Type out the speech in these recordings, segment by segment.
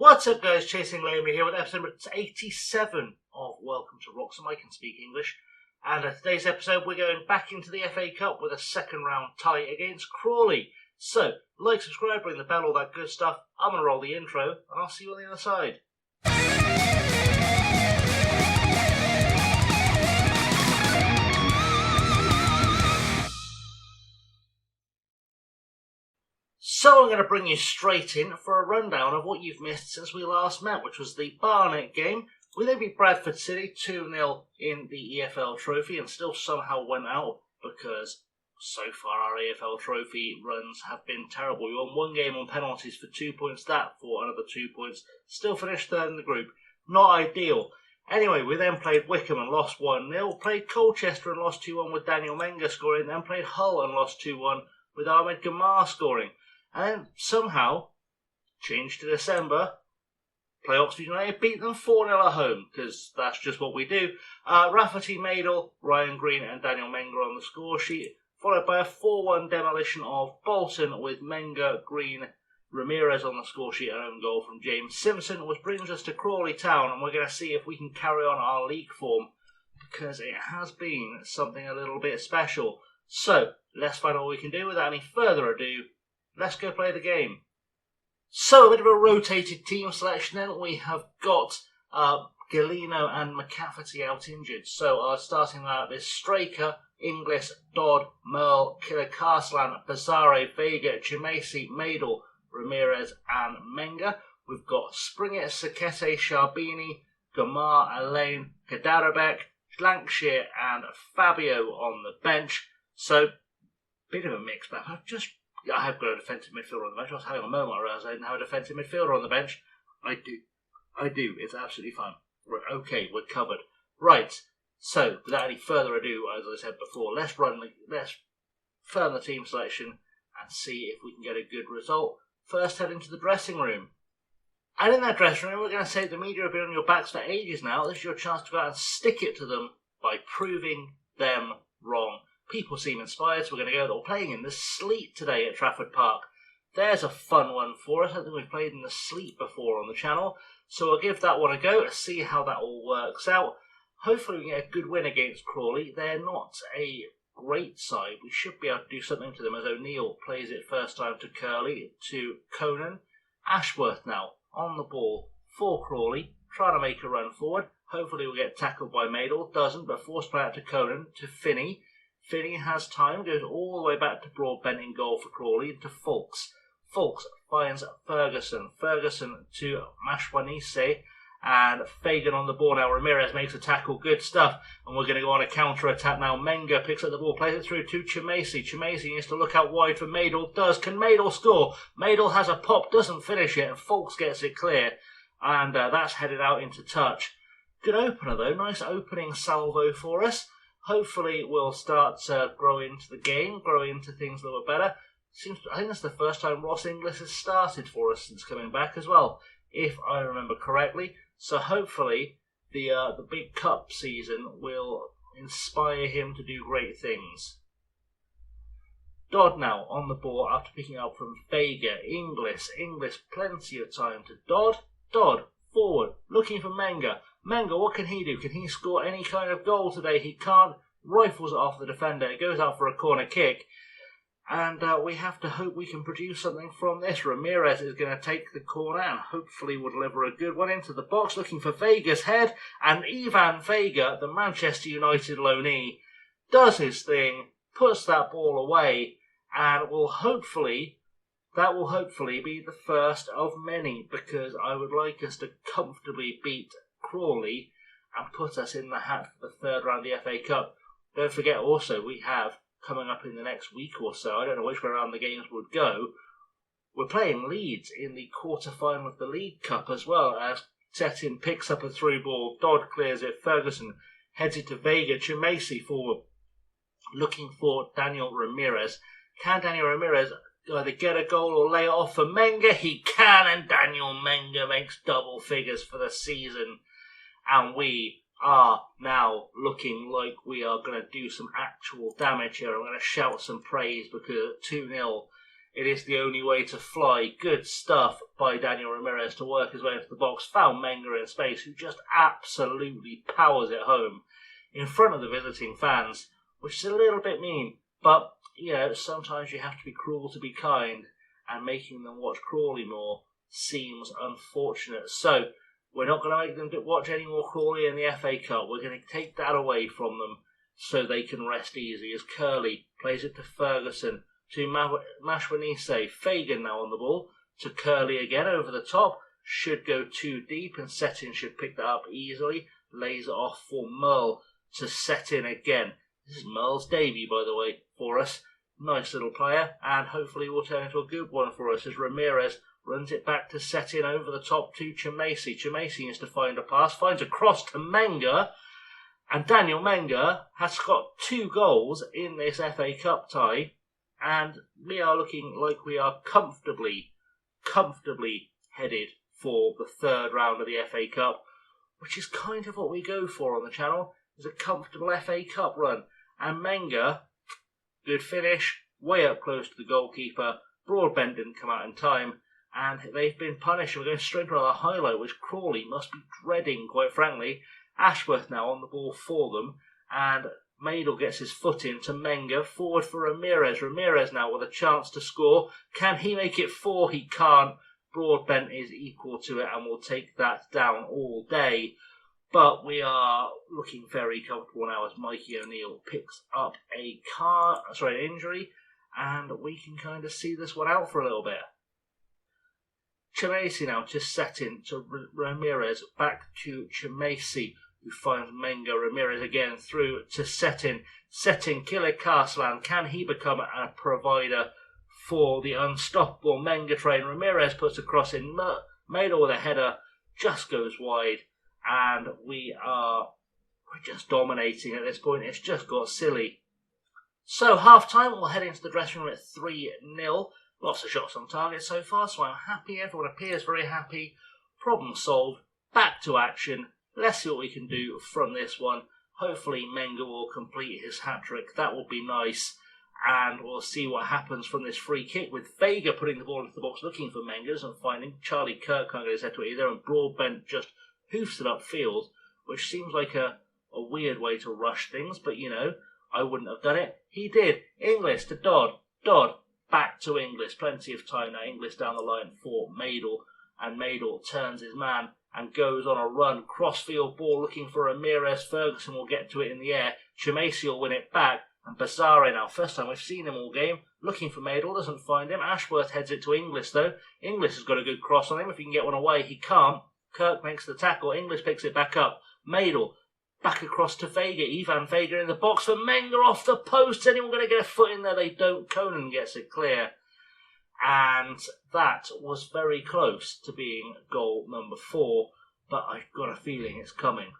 What's up, guys? Chasing Lamy here with episode 87 of Welcome to Wroxham. I can speak English. And today's episode, we're going back into the FA Cup with a second round tie against Crawley. So, like, subscribe, ring the bell, all that good stuff. I'm going to roll the intro, and I'll see you on the other side. So I'm going to bring you straight in for a rundown of what you've missed since we last met, which was the Barnet game. We then beat Bradford City 2-0 in the EFL Trophy and still somehow went out because so far our EFL Trophy runs have been terrible. We won one game on penalties for 2 points, that for another 2 points. Still finished third in the group. Not ideal. Anyway, we then played Wycombe and lost 1-0. Played Colchester and lost 2-1 with Daniel Menga scoring. Then played Hull and lost 2-1 with Ahmed Gamar scoring. And then somehow, changed to December, play Oxford United, beat them 4-0 at home, because that's just what we do. Rafferty, Madel, Ryan Green and Daniel Menga on the score sheet, followed by a 4-1 demolition of Bolton with Menga, Green, Ramirez on the score sheet, and own goal from James Simpson, which brings us to Crawley Town, and we're going to see if we can carry on our league form, because it has been something a little bit special. So, let's find out what we can do. Without any further ado, let's go play the game. So, a bit of a rotated team selection then. We have got Galeno and McCafferty out injured. So, starting out this striker, Inglis, Dodd, Merle, Killicarslan, Bazare, Vega, Chimesi, Madel, Ramirez and Menga. We've got Springett, Sakete, Sharbini, Gamar, Elaine, Kadarabek, Lancashire and Fabio on the bench. So, bit of a mix, but I have got a defensive midfielder on the bench. I was having a moment, I realised I didn't have a defensive midfielder on the bench. I do. It's absolutely fine. We're okay. We're covered. Right. So, without any further ado, as I said before, let's firm the team selection and see if we can get a good result. First, head into the dressing room. And in that dressing room, we're going to say the media have been on your backs for ages now. This is your chance to go out and stick it to them by proving them wrong. People seem inspired, so we're going to go. We're playing in the sleet today at Trafford Park. There's a fun one for us. I think we've played in the sleet before on the channel. So we'll give that one a go to see how that all works out. Hopefully we can get a good win against Crawley. They're not a great side. We should be able to do something to them as O'Neill plays it first time to Curley, to Conan. Ashworth now on the ball for Crawley, trying to make a run forward. Hopefully we'll get tackled by Madel. Doesn't, but forced play out to Conan, to Finney. Finney has time, goes all the way back to Broadbent in goal for Crawley, into Fulks. Fulks finds Ferguson. Ferguson to Mashwanise, and Fagan on the ball now. Ramirez makes a tackle, good stuff, and we're going to go on a counter-attack now. Menga picks up the ball, plays it through to Chimesi. Chimesi needs to look out wide for Madel. Does. Can Madel score? Madel has a pop, doesn't finish it, and Fulks gets it clear, and that's headed out into touch. Good opener though, nice opening salvo for us. Hopefully we'll start to grow into the game, grow into things that were better. I think that's the first time Ross Inglis has started for us since coming back as well, if I remember correctly. So hopefully the big cup season will inspire him to do great things. Dodd now on the ball after picking up from Vega. Inglis, plenty of time to Dodd. Dodd forward, looking for Menga. Menga, what can he do? Can he score any kind of goal today? He can't. Rifles it off the defender. It goes out for a corner kick. And we have to hope we can produce something from this. Ramirez is going to take the corner and hopefully will deliver a good one into the box, looking for Vega's head. And Ivan Vega, the Manchester United loanee, does his thing, puts that ball away, and that will hopefully be the first of many, because I would like us to comfortably beat Crawley and put us in the hat for the third round of the FA Cup. Don't forget also, we have coming up in the next week or so, I don't know which way around the games would go, we're playing Leeds in the quarter-final of the League Cup as well, as Tetin picks up a through ball, Dodd clears it, Ferguson heads it to Vega, Chimesi forward, looking for Daniel Ramirez. Can Daniel Ramirez either get a goal or lay it off for Menga? He can, and Daniel Menga makes double figures for the season. And we are now looking like we are going to do some actual damage here. I'm going to shout some praise because 2-0 It is the only way to fly. Good stuff by Daniel Ramirez to work his way into the box. Found Menga in space, who just absolutely powers it home in front of the visiting fans, which is a little bit mean. But, sometimes you have to be cruel to be kind, and making them watch Crawley more seems unfortunate. So, we're not going to make them watch any more Crawley in the FA Cup. We're going to take that away from them so they can rest easy as Curley plays it to Ferguson, to Mashwanise. Fagan now on the ball, to Curley again over the top. Should go too deep, and Settin should pick that up easily. Lays it off for Merle to Settin again. This is Merle's debut, by the way, for us. Nice little player, and hopefully will turn into a good one for us as Ramirez runs it back to Settin over the top to Chimesi. Chimesi needs to find a pass, finds a cross to Menga, and Daniel Menga has got 2 goals in this FA Cup tie, and we are looking like we are comfortably headed for the 3rd round of the FA Cup, which is kind of what we go for on the channel, is a comfortable FA Cup run. And Menga, good finish, way up close to the goalkeeper. Broadbent didn't come out in time, and they've been punished. We're going straight to another highlight, which Crawley must be dreading, quite frankly. Ashworth now on the ball for them, and Madel gets his foot in to Menga, forward for Ramirez. Ramirez now with a chance to score. Can he make it 4? He can't. Broadbent is equal to it and will take that down all day. But we are looking very comfortable now as Mikey O'Neill picks up an injury, and we can kind of see this one out for a little bit. Chimesi now to Settin, to Ramirez, back to Chimesi, who finds Menga. Ramirez again through to Settin. Settin, Killer Castellan, can he become a provider for the unstoppable Menga train? Ramirez puts a cross in, Madel with a header, just goes wide, and we're just dominating at this point. It's just got silly. So half time, we'll head into the dressing room at 3-0. Lots of shots on target so far, so I'm happy. Everyone appears very happy. Problem solved. Back to action. Let's see what we can do from this one. Hopefully Menga will complete his hat-trick. That will be nice. And we'll see what happens from this free kick, with Vega putting the ball into the box looking for Menga's and finding Charlie Kirk can't get his head to it either, and Broadbent just hoofs it upfield, which seems like a weird way to rush things, but I wouldn't have done it. He did. Inglis to Dodd. Dodd back to Inglis. Plenty of time now. Inglis down the line for Madel, and Madel turns his man and goes on a run. Crossfield ball looking for Ramirez. Ferguson will get to it in the air. Chimesi will win it back. And Bazare now, first time we've seen him all game, looking for Madel, doesn't find him. Ashworth heads it to Inglis though. Inglis has got a good cross on him. If he can get one away, he can't. Kirk makes the tackle. Inglis picks it back up. Madel back across to Vega. Ivan Vega in the box for Menga off the post. Anyone going to get a foot in there? They don't. Conan gets it clear. And that was very close to being goal number 4, but I've got a feeling it's coming.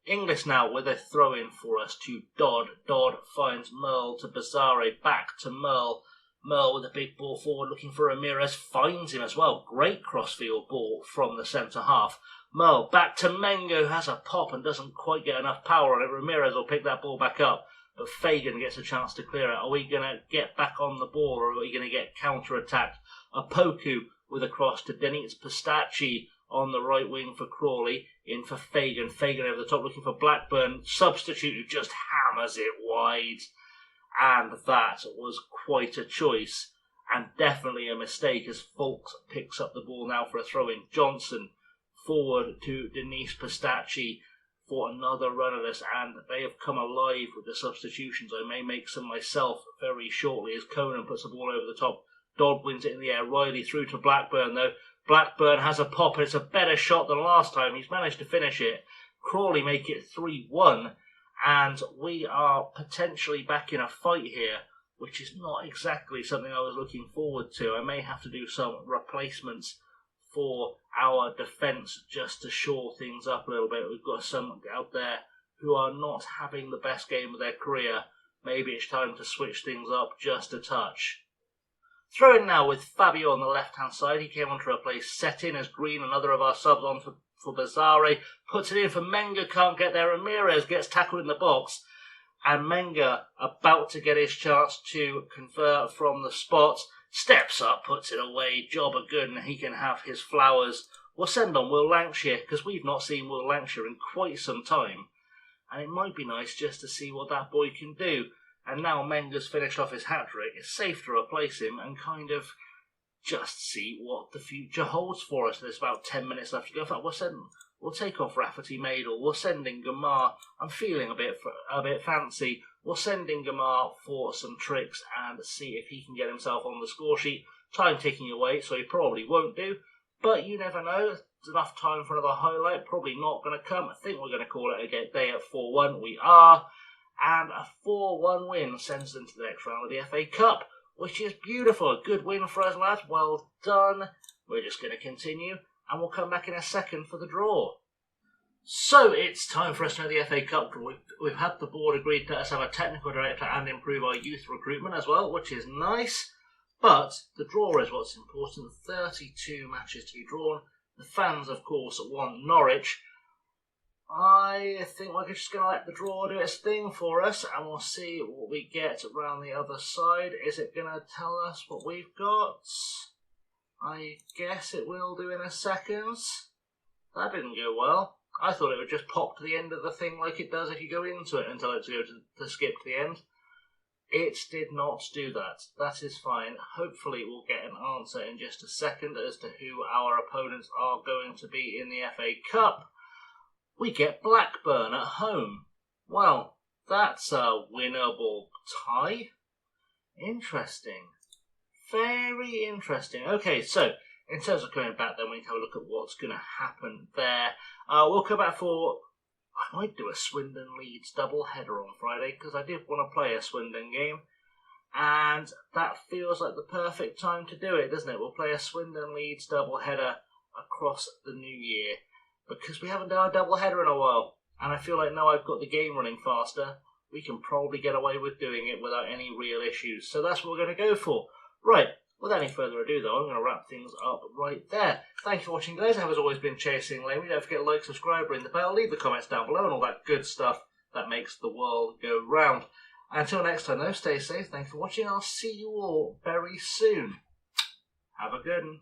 Inglis now with a throw-in for us to Dodd. Dodd finds Merle to Bazare, back to Merle. Merle with a big ball forward looking for Ramirez, finds him as well. Great crossfield ball from the centre half. Merle back to Menga, who has a pop and doesn't quite get enough power on it. Ramirez will pick that ball back up, but Fagan gets a chance to clear it. Are we going to get back on the ball, or are we going to get counter-attacked? Opoku with a cross to Denise Pistacchi on the right wing for Crawley, in for Fagan. Fagan over the top looking for Blackburn. Substitute who just hammers it wide. And that was quite a choice, and definitely a mistake, as Folks picks up the ball now for a throw-in. Johnson forward to Denise Pistacchi for another run of this, and they have come alive with the substitutions. I may make some myself very shortly as Conan puts the ball over the top. Dodd wins it in the air. Riley through to Blackburn though. Blackburn has a pop, and it's a better shot than last time. He's managed to finish it. Crawley make it 3-1, and we are potentially back in a fight here, which is not exactly something I was looking forward to. I may have to do some replacements for our defence just to shore things up a little bit. We've got some out there who are not having the best game of their career. Maybe it's time to switch things up just a touch. Throw in now with Fabio on the left-hand side. He came on to replace Settin as Green, another of our subs, on for Bazare. Puts it in for Menga, can't get there. Ramirez gets tackled in the box. And Menga about to get his chance to convert from the spot. Steps up, puts it away, jobber good, and he can have his flowers. We'll send on Will Lancashire, because we've not seen Will Lancashire in quite some time. And it might be nice just to see what that boy can do. And now Menga's finished off his hat-trick, it's safe to replace him and kind of just see what the future holds for us. There's about 10 minutes left to go. In fact, we'll take off Rafferty Maidel. We'll send in Gamar. I'm feeling a bit fancy. We'll send in Gamar for some tricks and see if he can get himself on the score sheet. Time ticking away, so he probably won't do. But you never know. There's enough time for another highlight. Probably not going to come. I think we're going to call it a day at 4-1. We are. And a 4-1 win sends us into the next round of the FA Cup, which is beautiful. A good win for us, lads. Well done. We're just going to continue, and we'll come back in a second for the draw. So it's time for us to know the FA Cup draw. We've had the board agreed to let us have a technical director and improve our youth recruitment as well, which is nice. But the draw is what's important. 32 matches to be drawn. The fans, of course, want Norwich. I think we're just going to let the draw do its thing for us, and we'll see what we get around the other side. Is it going to tell us what we've got? I guess it will do in a second. That didn't go well. I thought it would just pop to the end of the thing like it does if you go into it and tell it to go to skip to the end. It did not do that. That is fine. Hopefully we'll get an answer in just a second as to who our opponents are going to be in the FA Cup. We get Blackburn at home. Well, that's a winnable tie. Interesting. Very interesting. Okay, so in terms of coming back then, we can have a look at what's going to happen there. We'll come back for... I might do a Swindon Leeds double-header on Friday, because I did want to play a Swindon game. And that feels like the perfect time to do it, doesn't it? We'll play a Swindon Leeds double-header across the new year, because we haven't done a double-header in a while. And I feel like now I've got the game running faster, we can probably get away with doing it without any real issues. So that's what we're going to go for. Right, without any further ado though, I'm going to wrap things up right there. Thank you for watching, guys. I have as always been Chasing Lamy. Don't forget to like, subscribe, ring the bell, leave the comments down below and all that good stuff that makes the world go round. Until next time though, stay safe. Thanks for watching. I'll see you all very soon. Have a good one.